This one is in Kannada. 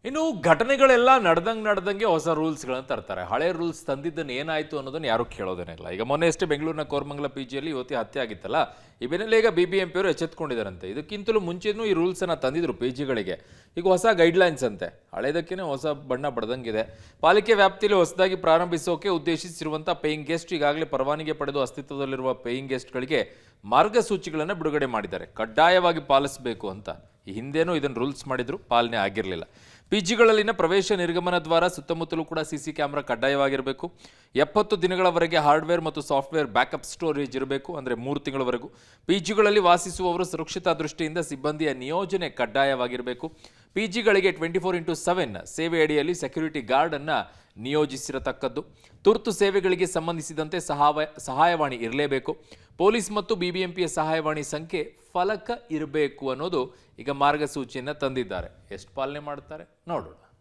ಇನ್ನು ಘಟನೆಗಳೆಲ್ಲ ನಡೆದಂಗೆ ಹೊಸ ರೂಲ್ಸ್ಗಳನ್ನು ತರ್ತಾರೆ. ಹಳೆ ರೂಲ್ಸ್ ತಂದಿದ್ದನ್ನು ಏನಾಯಿತು ಅನ್ನೋದನ್ನು ಯಾರು ಕೇಳೋದೇನೇ ಇಲ್ಲ. ಈಗ ಮೊನ್ನೆ ಅಷ್ಟೇ ಬೆಂಗಳೂರಿನ ಕೋರಮಂಗಲ ಪಿಜಿಯಲ್ಲಿ ಯುವತಿ ಹತ್ಯೆ ಆಗಿತ್ತಲ್ಲ, ಈ ಬೆನ್ನಲ್ಲೇ ಈಗ BBMP ಅವರು ಎಚ್ಚೆತ್ಕೊಂಡಿದ್ದಾರಂತೆ. ಇದಕ್ಕಿಂತಲೂ ಮುಂಚೆನೂ ಈ ರೂಲ್ಸನ್ನು ತಂದಿದ್ರು ಪಿಜಿಗಳಿಗೆ. ಈಗ ಹೊಸ ಗೈಡ್ಲೈನ್ಸ್ ಅಂತೆ, ಹಳೇದಕ್ಕೇನೆ ಹೊಸ ಬಣ್ಣ ಬಡ್ದಂಗಿದೆ. ಪಾಲಿಕೆ ವ್ಯಾಪ್ತಿಯಲ್ಲಿ ಹೊಸದಾಗಿ ಪ್ರಾರಂಭಿಸೋಕೆ ಉದ್ದೇಶಿಸಿರುವಂಥ ಪೇಯಿಂಗ್ ಗೆಸ್ಟ್ ಈಗಾಗಲೇ ಪರವಾನಗಿ ಪಡೆದು ಅಸ್ತಿತ್ವದಲ್ಲಿರುವ ಪೇಯಿಂಗ್ ಗೆಸ್ಟ್ಗಳಿಗೆ ಮಾರ್ಗಸೂಚಿಗಳನ್ನು ಬಿಡುಗಡೆ ಮಾಡಿದ್ದಾರೆ. ಕಡ್ಡಾಯವಾಗಿ ಪಾಲಿಸಬೇಕು ಅಂತ. ಈ ಹಿಂದೇನೂ ಇದನ್ನು ರೂಲ್ಸ್ ಮಾಡಿದ್ರು, ಪಾಲನೆ ಆಗಿರಲಿಲ್ಲ. ಪಿಜಿಗಳಲ್ಲಿನ ಪ್ರವೇಶ ನಿರ್ಗಮನ ದ್ವಾರ ಸುತ್ತಮುತ್ತಲೂ ಕೂಡ CC ಕ್ಯಾಮೆರಾ ಕಡ್ಡಾಯವಾಗಿರಬೇಕು. 70 ದಿನಗಳವರೆಗೆ ಹಾರ್ಡ್ವೇರ್ ಮತ್ತು ಸಾಫ್ಟ್ವೇರ್ ಬ್ಯಾಕಪ್ ಸ್ಟೋರೇಜ್ ಇರಬೇಕು, ಅಂದರೆ 3 ತಿಂಗಳವರೆಗೂ. ಪಿಜಿಗಳಲ್ಲಿ ವಾಸಿಸುವವರು ಸುರಕ್ಷತಾ ದೃಷ್ಟಿಯಿಂದ ಸಿಬ್ಬಂದಿಯ ನಿಯೋಜನೆ ಕಡ್ಡಾಯವಾಗಿರಬೇಕು. ಪಿಜಿಗಳಿಗೆ 24x7 ಸೇವೆ ಅಡಿಯಲ್ಲಿ ಸೆಕ್ಯೂರಿಟಿ ಗಾರ್ಡ್ ಅನ್ನು ನಿಯೋಜಿಸಿರತಕ್ಕದ್ದು. ತುರ್ತು ಸೇವೆಗಳಿಗೆ ಸಂಬಂಧಿಸಿದಂತೆ ಸಹಾಯವಾಣಿ ಇರಲೇಬೇಕು. ಪೊಲೀಸ್ ಮತ್ತು BBMPಯ ಸಹಾಯವಾಣಿ ಸಂಖ್ಯೆ ಫಲಕ ಇರಬೇಕು ಅನ್ನೋದು ಈಗ ಮಾರ್ಗಸೂಚಿಯನ್ನು ತಂದಿದ್ದಾರೆ. ಎಷ್ಟು ಪಾಲನೆ ಮಾಡ್ತಾರೆ ನೋಡೋಣ.